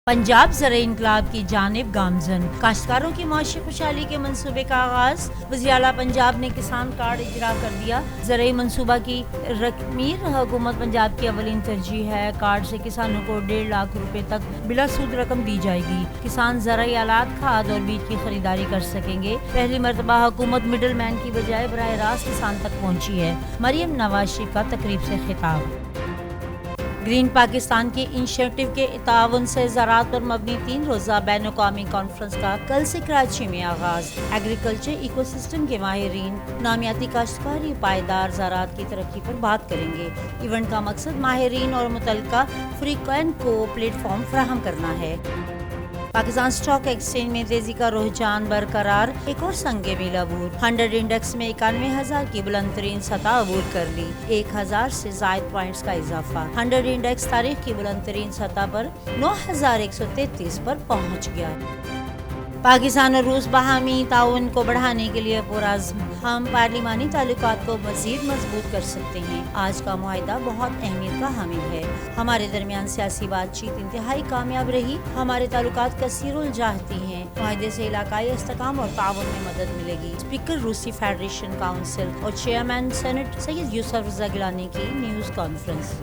पंजाब ज़राई इनकलाब की जानिब गामजन, काश्तकारों की माशी खुशहाली के मनसूबे का आगाज। वज़ीर आला पंजाब ने किसान कार्ड इजरा कर दिया। ज़राई मनसूबा की रकमीर हुकूमत पंजाब की अवलीन तरजीह है। कार्ड से किसानों को 1.5 लाख रुपए तक बिला सूद रकम दी जाएगी। किसान ज़राई आलात, खाद और बीज की खरीदारी कर सकेंगे। पहली मरतबा हुकूमत मिडल मैन की बजाय बराह रास्त किसान तक पहुंची है। मरियम नवाज शरीफ का तकरीब से खिताब। ग्रीन पाकिस्तान के इनिशिएटिव के ताउन से ज़राअत पर मबनी 3 रोज़ा बैन-अ-क़वामी कॉन्फ्रेंस का कल से कराची में आगाज। एग्रीकल्चर इकोसिस्टम के माहिरीन नामियाती काश्तकारी पायदार ज़राअत की तरक्की पर बात करेंगे। इवेंट का मकसद माहिरीन और मुतल्लिका फ़रीक़ैन को प्लेटफॉर्म फराहम करना है। पाकिस्तान स्टॉक एक्सचेंज में तेजी का रुझान बरकरार, एक और संगे मिल अबूर। 100 इंडेक्स में 91,000 की बुलंद तरीन सतह अबूर कर ली। 1,000 से ज़ायद पॉइंट्स का इजाफा। 100 इंडेक्स तारीख की बुलंद तरीन सतह पर 9,133 पर पहुंच गया। पाकिस्तान और रूस बाहमी ताउन को बढ़ाने के लिए पुरअज़्म। हम पार्लिमानी ताल्लुकात को मज़ीद मजबूत कर सकते हैं। आज का मुआहिदा बहुत अहमियत का हामिल है। हमारे दरमियान सियासी बातचीत इंतहाई कामयाब रही। हमारे ताल्लुकात कसीरुल जाहती हैं। मुआहिदे से इलाकाई इस्तेहकाम और ताउन में मदद मिलेगी। स्पीकर रूसी फेडरेशन काउंसिल और चेयरमैन सेनेट सैयद यूसुफ रज़ा गिलानी की न्यूज़ कॉन्फ्रेंस।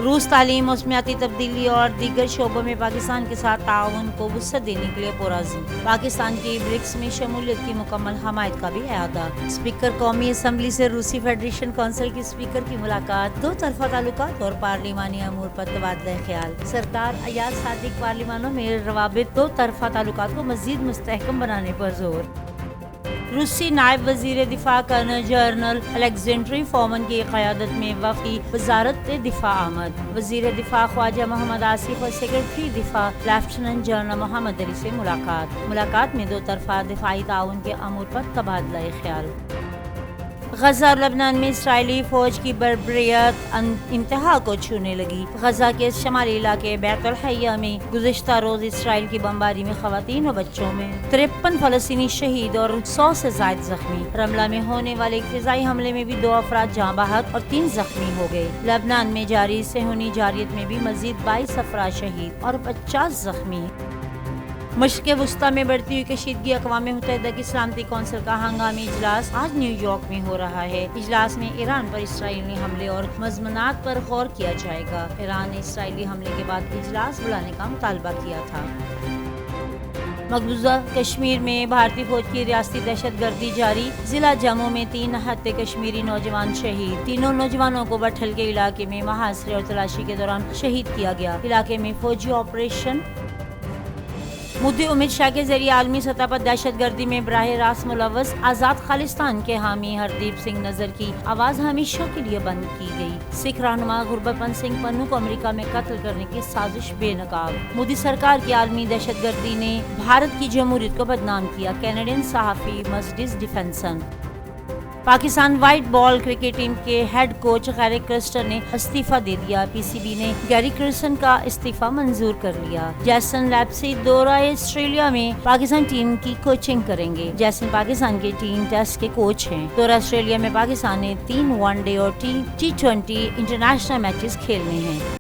रूस तालीम, मौसमियाती तब्दीली और दीगर शोबों में पाकिस्तान के साथ ताउन को वुसअत देने के लिए पुरअज़्म। पाकिस्तान की ब्रिक्स में शमूलियत की मुकम्मल हमायत का भी अहदा। स्पीकर कौमी असम्बली से रूसी फेडरेशन काउंसिल की स्पीकर की मुलाकात। 2 तरफ़ा ताल्लुकात और पार्लिमानी अमूर पर तबादला ख्याल। सरदार अयाज सादिक पार्लिमानों में रवाबित 2 तरफ़ा ताल्लुकात को मज़ीद मुस्तहकम बनाने पर जोर। रूसी नायब वज़ीर दिफा कर्नल जनरल अलेक्जेंड्री फोमन की क़यादत में वफ़ी वज़ारत दिफा आमद। वज़ीर दिफा ख्वाजा मोहम्मद आसिफ और सेक्रेटरी दिफा लेफ्टिनेंट जनरल मोहम्मद अली से मुलाकात में 2 तरफ़ा दिफाई ताउन के अमूर पर तबादला ख्याल। गजा और लबनान में इसराइली फौज की बर्बरियत इंतहा को छूने लगी। गजा के शमाली इलाके बैतुल हय्या में गुज़िश्ता रोज इसराइल की बमबारी में खवातीन और बच्चों में 53 फ़लस्तीनी शहीद और 100 से ज़ायद जख्मी। रमला में होने वाले फ़िज़ाई हमले में भी 2 अफराद जाँ बहक और 3 जख्मी हो गए। लबनान में जारी सेहूनी जारियत में भी मज़ीद 22 अफराद शहीद और 50 जख्मी। मशरिक़ वुस्ता में बढ़ती हुई कशीदगी। अक़वाम मुत्तहिदा की सलामती कौंसिल का हंगामी इजलास आज न्यूयॉर्क में हो रहा है। इजलास में ईरान पर इसराइली हमले और मज़मूनात पर गौर किया जाएगा। ईरान ने इसराइली हमले के बाद इजलास बुलाने का मुतालबा किया था। मकबूजा कश्मीर में भारतीय फौज की रियासती दहशतगर्दी जारी। जिला जम्मू में 3 निहत्ते कश्मीरी नौजवान शहीद। तीनों नौजवानों को बठल के इलाके में मुहासरे और तलाशी के दौरान शहीद किया गया। इलाके में फौजी ऑपरेशन। मुद्दे अमित शाह के जरिए आलमी सतह पर दहशतगर्दी में बराह रास्त मुलव्वस आज़ाद खालिस्तान के हामी हरदीप सिंह नज़र की आवाज़ हमेशा के लिए बंद की गई। सिख रहनुमा गुरबचन सिंह पन्नू को अमेरिका में कत्ल करने की साजिश बेनकाब। मोदी सरकार की आलमी दहशतगर्दी ने भारत की जमहूरियत को बदनाम किया। कैनेडियन सहाफ़ी मर्सिडीज डिफेंसन। Pakistan white ball cricket team के हेड कोच गैरी क्रिस्टन ने इस्तीफा दे दिया। पीसीबी ने गैरी क्रिस्टन का इस्तीफा मंजूर कर लिया। जैसन लैप्सी दौराए ऑस्ट्रेलिया में पाकिस्तान टीम की कोचिंग करेंगे। जैसन पाकिस्तान के टीम टेस्ट के कोच हैं। दौरा ऑस्ट्रेलिया में पाकिस्तान ने 3 वनडे और T20 इंटरनेशनल मैचेस खेलने हैं।